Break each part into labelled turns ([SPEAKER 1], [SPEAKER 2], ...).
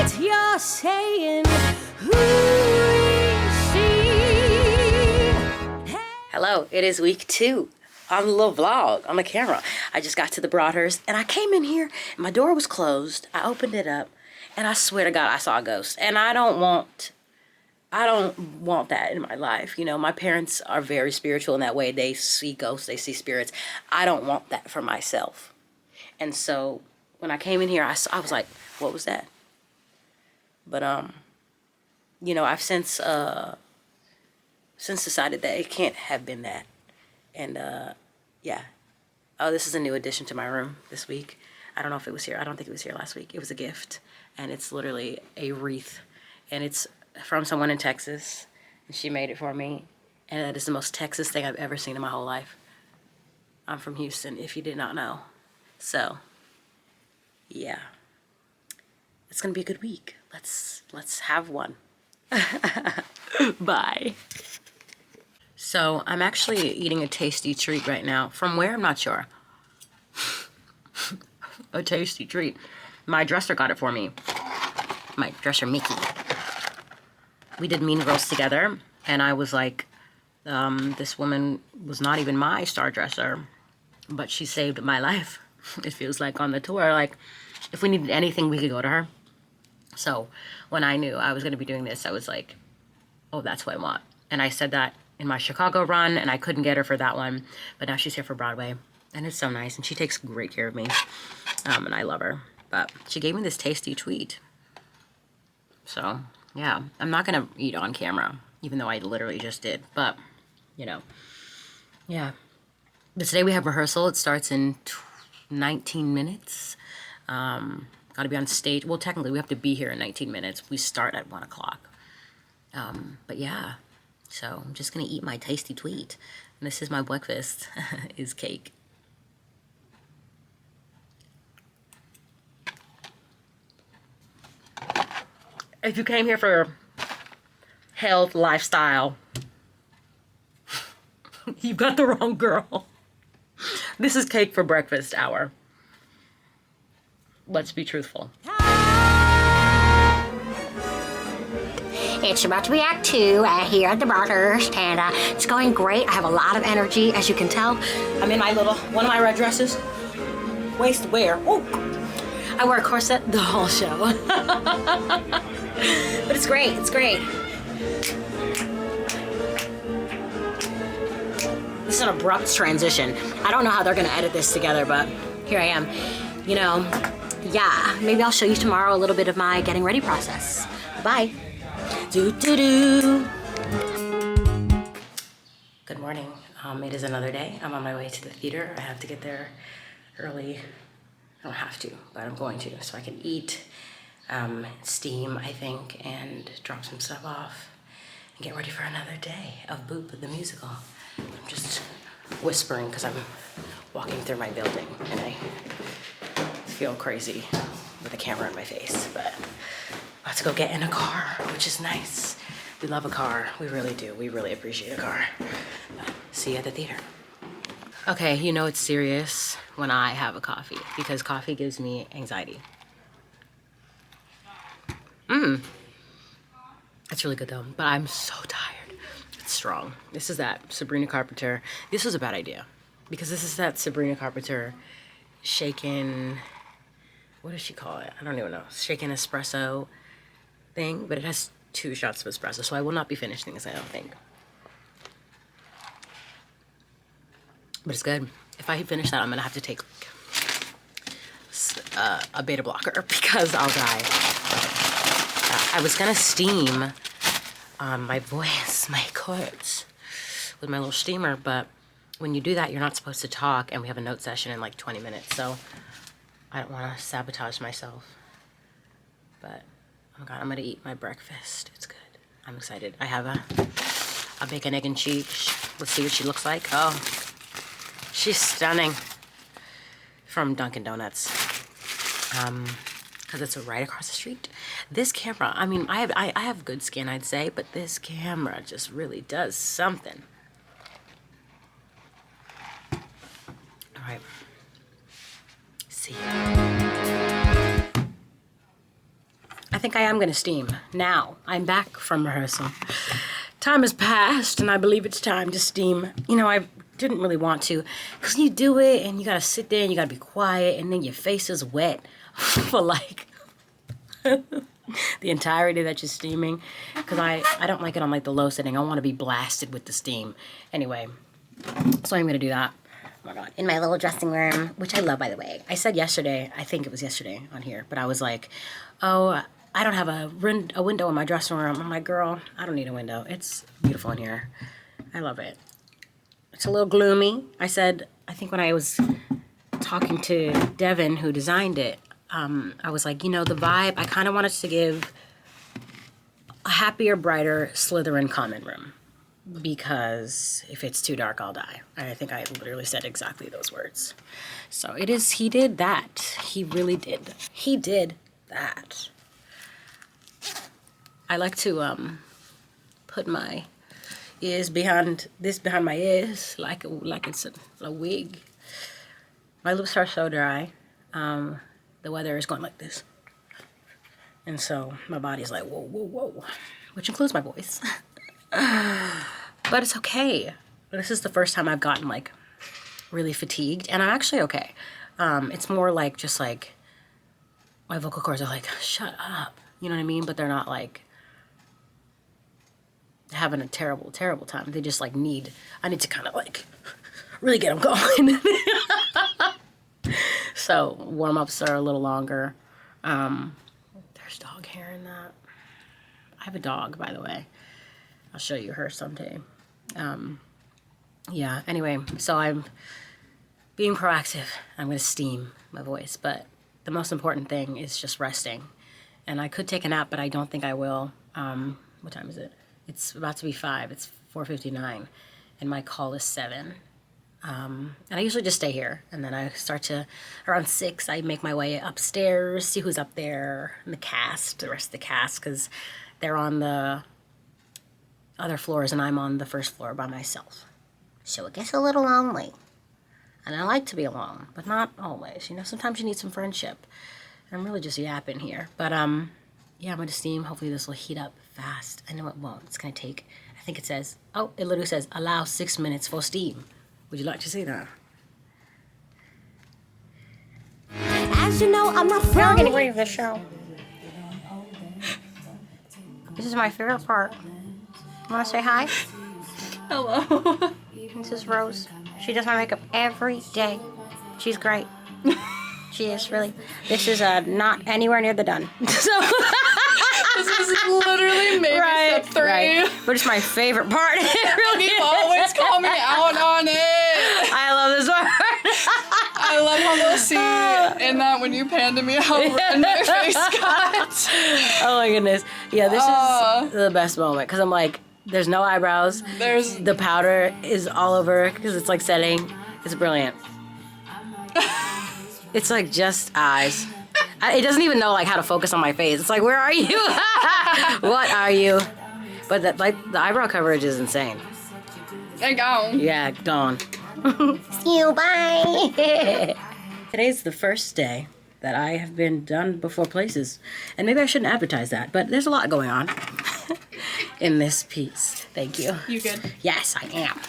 [SPEAKER 1] what you're saying. Who is she?
[SPEAKER 2] Hello, it is week 2 on the little vlog on the camera. I just got to the Broadhurst and I came in here and my door was closed. I opened it up and I swear to God I saw a ghost. And I don't want that in my life. You know, my parents are very spiritual in that way. They see ghosts, they see spirits. I don't want that for myself. And so when I came in here, I was like, what was that? But you know, I've since decided that it can't have been that. And yeah. Oh, this is a new addition to my room this week. I don't know if it was here. I don't think it was here last week. It was a gift. And it's literally a wreath. And it's from someone in Texas. And she made it for me. And that is the most Texas thing I've ever seen in my whole life. I'm from Houston, if you did not know. So, yeah. It's gonna be a good week. Let's have one. Bye. So I'm actually eating a tasty treat right now. From where? I'm not sure. A tasty treat. My dresser got it for me. My dresser, Mickey. We did Mean Girls together, and I was like, this woman was not even my star dresser, but she saved my life. It feels like on the tour, like if we needed anything, we could go to her. So when I knew I was going to be doing this, I was like, oh, that's what I want. And I said that in my Chicago run, and I couldn't get her for that one, but now she's here for Broadway, and it's so nice, and she takes great care of me, and I love her. But she gave me this tasty treat. So yeah, I'm not gonna eat on camera, even though I literally just did, but you know, yeah. But today we have rehearsal. It starts in 19 minutes. Gotta be on stage. Well, technically we have to be here in 19 minutes. We start at 1 o'clock. But yeah, so I'm just gonna eat my tasty treat. And this is my breakfast, is cake. If you came here for health, lifestyle, you've got the wrong girl. This is cake for breakfast hour. Let's be truthful.
[SPEAKER 3] It's about to be Act 2 here at the Broadhurst, and it's going great. I have a lot of energy, as you can tell.
[SPEAKER 2] I'm in my one of my red dresses. Waist wear. Oh,
[SPEAKER 3] I wear a corset the whole show. But it's great, it's great. This is an abrupt transition. I don't know how they're gonna edit this together, but here I am. You know, yeah, maybe I'll show you tomorrow a little bit of my getting ready process. Bye. Do-do-do.
[SPEAKER 2] Good morning. It is another day. I'm on my way to the theater. I have to get there early. I don't have to, but I'm going to, so I can eat, steam, I think, and drop some stuff off and get ready for another day of Boop the musical. I'm just whispering because I'm walking through my building and I feel crazy with a camera in my face, but let's go get in a car, which is nice. We love a car. We really do. We really appreciate a car. See you at the theater. Okay, you know it's serious when I have a coffee because coffee gives me anxiety. It's really good though, but I'm so tired. It's strong. This is that Sabrina Carpenter. This was a bad idea because this is that Sabrina Carpenter shaken, what does she call it? I don't even know. Shaken espresso thing, but it has 2 shots of espresso, so I will not be finishing this, I don't think. But it's good. If I finish that, I'm gonna have to take a beta blocker because I'll die. I was gonna steam my voice, my cords with my little steamer, but when you do that, you're not supposed to talk, and we have a note session in like 20 minutes, so I don't wanna sabotage myself. But, oh my God, I'm gonna eat my breakfast. It's good. I'm excited. I have a bacon, egg, and cheese. Let's see what she looks like. Oh, she's stunning. From Dunkin' Donuts. Because it's right across the street. This camera, I mean, I have good skin, I'd say, but this camera just really does something. All right. See you. think I am gonna steam. Now, I'm back from rehearsal. Time has passed, and I believe it's time to steam. You know, I didn't really want to, because you do it, and you gotta sit there, and you gotta be quiet, and then your face is wet for like the entirety that you're steaming. Because I don't like it on like the low setting. I want to be blasted with the steam. Anyway, so I'm gonna do that. Oh my God. In my little dressing room, which I love, by the way. I said yesterday, I think it was yesterday on here, but I was like, oh, I don't have a window in my dressing room. I'm like, girl, I don't need a window. It's beautiful in here. I love it. It's a little gloomy. I said, I think when I was talking to Devin, who designed it, I was like, you know, the vibe, I kind of wanted to give a happier, brighter Slytherin common room. Because if it's too dark, I'll die. And I think I literally said exactly those words. So it is, he did that. He really did. He did that. I like to put my ears behind my ears like it's a wig. My lips are so dry. The weather is going like this. And so my body's like, whoa, whoa, whoa. Which includes my voice. But it's okay. This is the first time I've gotten like really fatigued, and I'm actually okay. It's more like just like my vocal cords are like, shut up. You know what I mean? But they're not like having a terrible, terrible time. They just like I need to kind of like really get them going. So warm-ups are a little longer. There's dog hair in that. I have a dog, by the way. I'll show you her someday. Yeah, anyway, so I'm being proactive. I'm going to steam my voice, but the most important thing is just resting. And I could take a nap, but I don't think I will. What time is it? It's about to be 5. It's 4:59, and my call is 7. And I usually just stay here, and then I start to, around 6, I make my way upstairs, see who's up there, and the rest of the cast, because they're on the other floors, and I'm on the first floor by myself. So it gets a little lonely. And I like to be alone, but not always. You know, sometimes you need some friendship. And I'm really just yapping here. But, yeah, I'm going to steam. Hopefully this will heat up fast. I know it won't. It's going to take, I think it says, oh, it literally says, allow 6 minutes for steam. Would you like to see that?
[SPEAKER 1] As you know, I'm not
[SPEAKER 2] We're
[SPEAKER 1] from
[SPEAKER 2] getting ready for the show. This is my favorite part. Want to say hi?
[SPEAKER 4] Hello.
[SPEAKER 2] This is Rose. She does my makeup every day. She's great. She is really. This is not anywhere near the done. So
[SPEAKER 4] This is literally maybe step 3.
[SPEAKER 2] Right. But it's my favorite part. It really
[SPEAKER 4] You always call me out on it.
[SPEAKER 2] I love this part.
[SPEAKER 4] I love how they'll see in that when you pan to me how red my face got.
[SPEAKER 2] Oh my goodness. Yeah, this is the best moment because I'm like, there's no eyebrows. The powder is all over because it's like setting. It's brilliant. It's like just eyes. It doesn't even know like how to focus on my face. It's like, where are you? What are you? But the eyebrow coverage is insane.
[SPEAKER 4] And gone.
[SPEAKER 2] Yeah, gone. See you, bye. Today's the first day that I have been done before places. And maybe I shouldn't advertise that, but there's a lot going on in this piece. Thank you.
[SPEAKER 4] You good?
[SPEAKER 2] Yes, I am.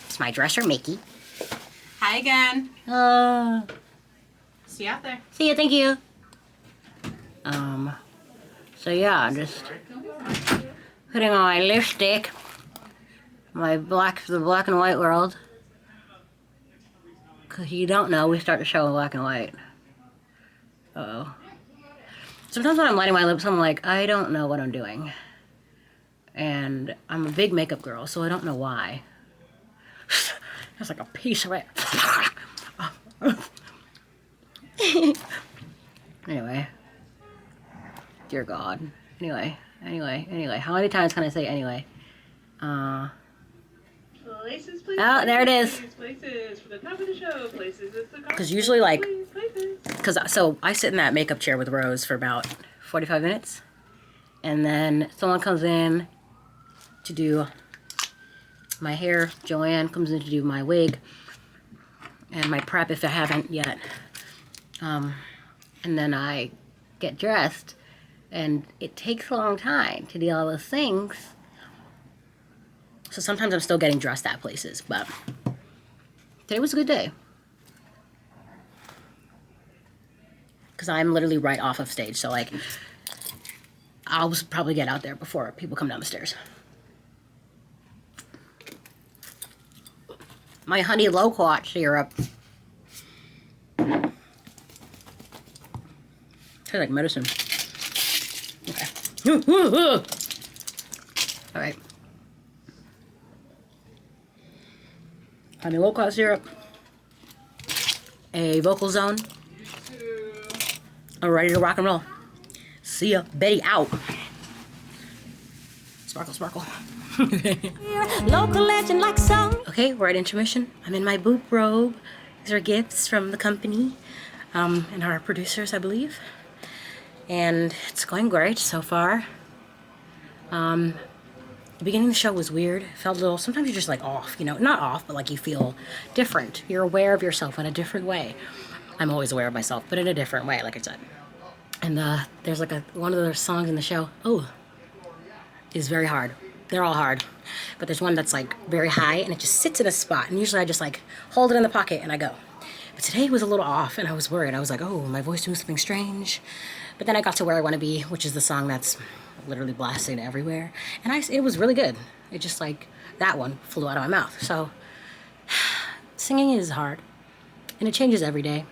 [SPEAKER 2] It's my dresser, Mickey.
[SPEAKER 4] Hi again. See you out there.
[SPEAKER 2] See you, thank you. So yeah, just putting on my lipstick. The black and white world. Cause you don't know, we start the show in black and white. Uh-oh. Sometimes when I'm lighting my lips, I'm like, I don't know what I'm doing. And I'm a big makeup girl, so I don't know why. There's like a piece of it. Anyway. Dear God. Anyway. How many times can I say anyway?
[SPEAKER 5] Places, places,
[SPEAKER 2] Oh, there it is.
[SPEAKER 5] Places for the top of the show. Places.
[SPEAKER 2] Because usually, like, so I sit in that makeup chair with Rose for about 45 minutes. And then someone comes in to do my hair. Joanne comes in to do my wig. And my prep if I haven't yet. And then I get dressed. And it takes a long time to do all those things. So sometimes I'm still getting dressed at places, but today was a good day. Because I'm literally right off of stage, so like, I'll probably get out there before people come down the stairs. My honey loquat syrup. Tastes like medicine. Okay. All right. Honey loquat syrup. A vocal zone. I'm ready to rock and roll. See ya. Betty out. Sparkle, sparkle.
[SPEAKER 1] Local legend like some.
[SPEAKER 2] Okay, we're at intermission. I'm in my boop robe. These are gifts from the company and our producers, I believe. And it's going great so far. The beginning of the show was weird. Felt a little, sometimes you're just like off, you know, not off, but like you feel different. You're aware of yourself in a different way. I'm always aware of myself, but in a different way, like I said. And there's like one of the songs in the show, is very hard. They're all hard. But there's one that's like very high and it just sits in a spot. And usually I just like hold it in the pocket and I go. But today was a little off and I was worried. I was like, oh, my voice doing something strange. But then I got to Where I Want to Be, which is the song that's literally blasted everywhere. And it was really good. It just like, that one flew out of my mouth. So singing is hard and it changes every day.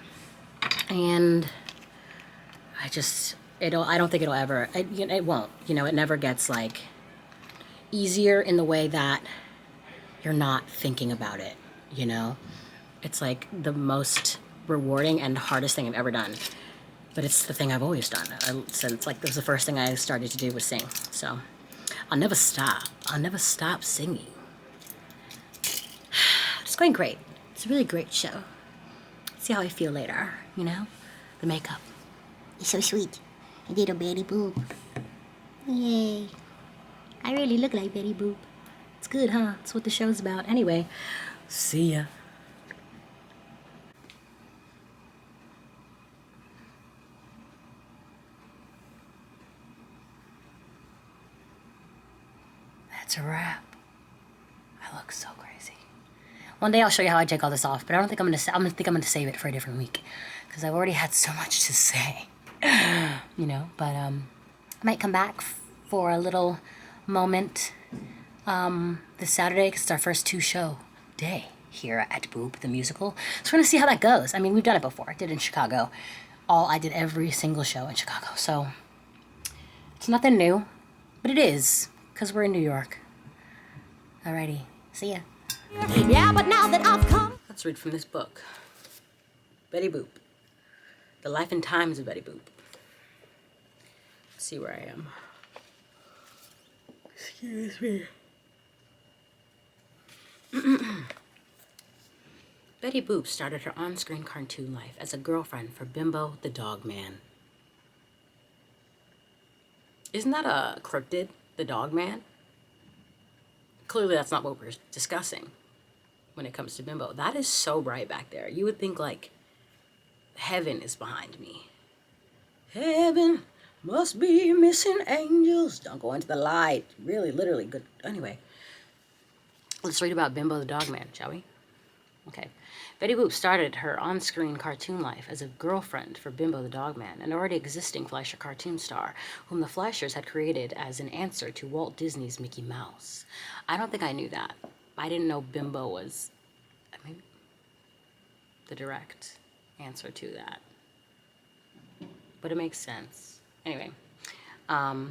[SPEAKER 2] And I don't think it'll ever, it won't, you know, it never gets like easier in the way that you're not thinking about it, you know? It's like the most rewarding and hardest thing I've ever done. But it's the thing I've always done. Since like, this was the first thing I started to do was sing. So I'll never stop. I'll never stop singing. It's going great. It's a really great show. See how I feel later, you know? The makeup.
[SPEAKER 1] It's so sweet. I did a Betty Boop. Yay. I really look like Betty Boop.
[SPEAKER 2] It's good, huh? That's what the show's about. Anyway, see ya. That's a wrap. I look so crazy. One day I'll show you how I take all this off, but I don't think I'm gonna save it for a different week because I've already had so much to say, you know. But I might come back for a little moment this Saturday because it's our first 2-show day here at Boop the musical. So we're gonna see how that goes. I mean, we've done it before. I did it in Chicago. I did every single show in Chicago, so it's nothing new, but it is because we're in New York. Alrighty, see ya.
[SPEAKER 1] Yeah, but now that I've come.
[SPEAKER 2] Let's read from this book. Betty Boop. The Life and Times of Betty Boop. Let's see where I am. Excuse me. Betty Boop started her on-screen cartoon life as a girlfriend for Bimbo the Dog Man. Isn't that a cryptid, the Dog Man? Clearly that's not what we're discussing when it comes to Bimbo. That is so bright back there. You would think like heaven is behind me. Heaven must be missing angels. Don't go into the light. Really, literally good. Anyway, let's read about Bimbo the Dog Man, shall we? Okay. Betty Boop started her on-screen cartoon life as a girlfriend for Bimbo the Dog Man, an already existing Fleischer cartoon star, whom the Fleischers had created as an answer to Walt Disney's Mickey Mouse. I don't think I knew that. I didn't know Bimbo was maybe the direct answer to that. But it makes sense. Anyway, the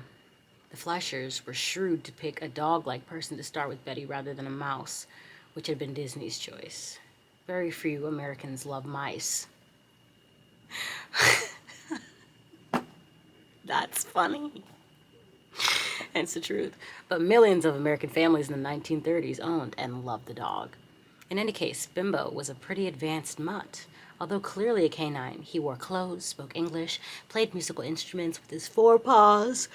[SPEAKER 2] Fleischers were shrewd to pick a dog-like person to star with Betty rather than a mouse, which had been Disney's choice. Very few Americans love mice. That's funny. And it's the truth. But millions of American families in the 1930s owned and loved the dog. In any case, Bimbo was a pretty advanced mutt. Although clearly a canine, he wore clothes, spoke English, played musical instruments with his 4 paws,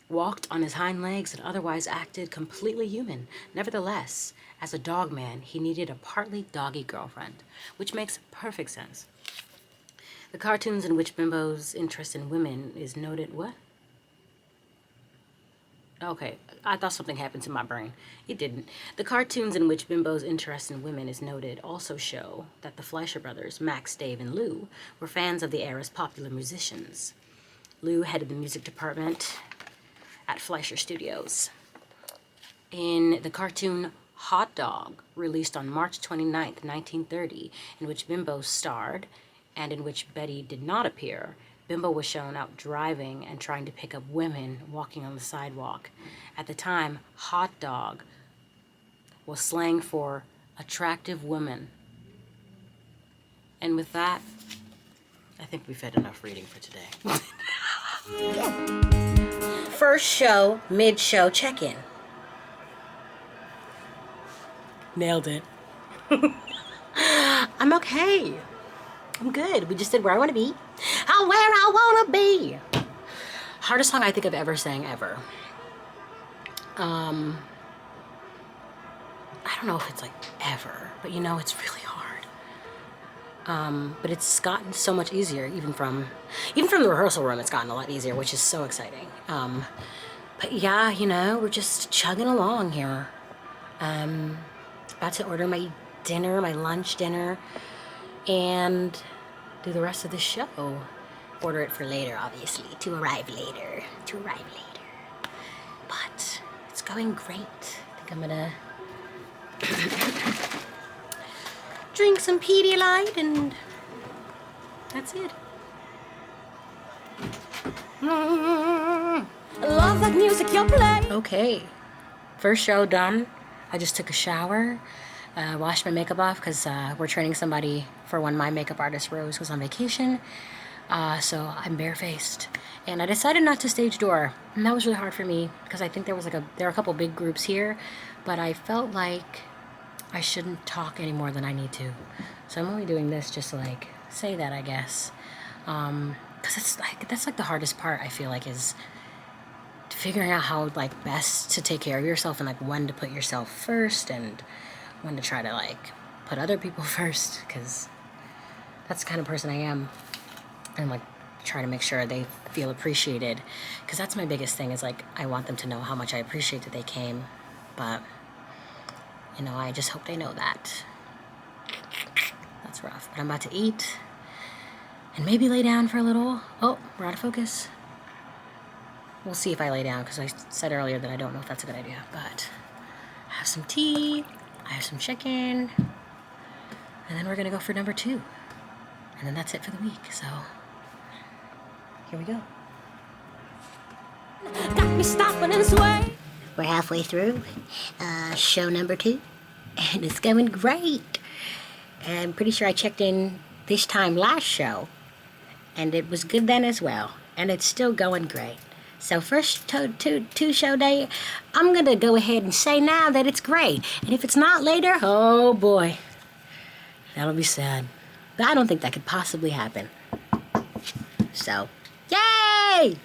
[SPEAKER 2] walked on his hind legs, and otherwise acted completely human. Nevertheless, as a dog man, he needed a partly doggy girlfriend, which makes perfect sense.
[SPEAKER 3] The cartoons in which Bimbo's interest in women is noted. What? Okay, I thought something happened to my brain. It didn't. The cartoons in which Bimbo's interest in women is noted also show that the Fleischer brothers, Max, Dave, and Lou, were fans of the era's popular musicians. Lou headed the music department at Fleischer Studios. In the cartoon Hot Dog, released on March 29th, 1930, in which Bimbo starred, and in which Betty did not appear, Bimbo was shown out driving and trying to pick up women walking on the sidewalk. At the time, hot dog was slang for attractive women. And with that, I think we've had enough reading for today. First show, mid-show check-in. Nailed it. I'm okay. I'm good. We just did Where I Want to Be. Where I Want to Be. Hardest song I think I've ever sang ever. I don't know if it's like ever, but you know, it's really hard. But it's gotten so much easier, even from the rehearsal room, it's gotten a lot easier, which is so exciting. But yeah, you know, we're just chugging along here. About to order my dinner, my lunch dinner, and do the rest of the show. Order it for later, obviously, to arrive later. But it's going great. I think I'm gonna drink some Pedialyte, and that's it. Love that music you play. Okay, first show done. I just took a shower, washed my makeup off because we're training somebody for when my makeup artist Rose was on vacation. So I'm barefaced, and I decided not to stage door, and that was really hard for me because I think there are a couple big groups here, but I felt like I shouldn't talk any more than I need to, so I'm only doing this just to like say that, I guess, because that's like the hardest part, I feel like, is figuring out how like best to take care of yourself and like when to put yourself first and when to try to like put other people first, because that's the kind of person I am. And like try to make sure they feel appreciated, because that's my biggest thing, is like I want them to know how much I appreciate that they came, but you know, I just hope they know that. That's rough. But I'm about to eat and maybe lay down for a little. Oh, we're out of focus. We'll see if I lay down, because I said earlier that I don't know if that's a good idea, but I have some tea, I have some chicken, and then we're gonna go for number 2, and then that's it for the week. So here we go. Got me stopping and sway.
[SPEAKER 1] We're halfway through show number 2, and it's going great. I'm pretty sure I checked in this time last show, and it was good then as well, and it's still going great. So first two show day, I'm gonna go ahead and say now that it's great, and if it's not later, oh boy, that'll be sad. But I don't think that could possibly happen. So, yay!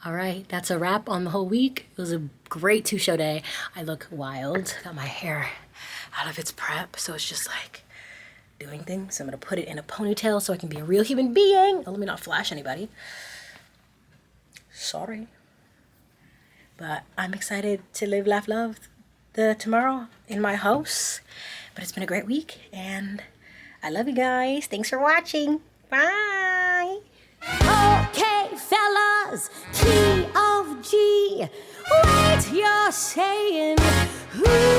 [SPEAKER 1] All right, that's a wrap on the whole week. It was a great 2-show day. I look wild. Got my hair out of its prep, so it's just like doing things. So I'm gonna put it in a ponytail so I can be a real human being. Oh, let me not flash anybody. Sorry. But I'm excited to live, laugh, love tomorrow in my house. But it's been a great week, and I love you guys. Thanks for watching. Bye. Okay, fellas, key of G. Wait, you're saying, who?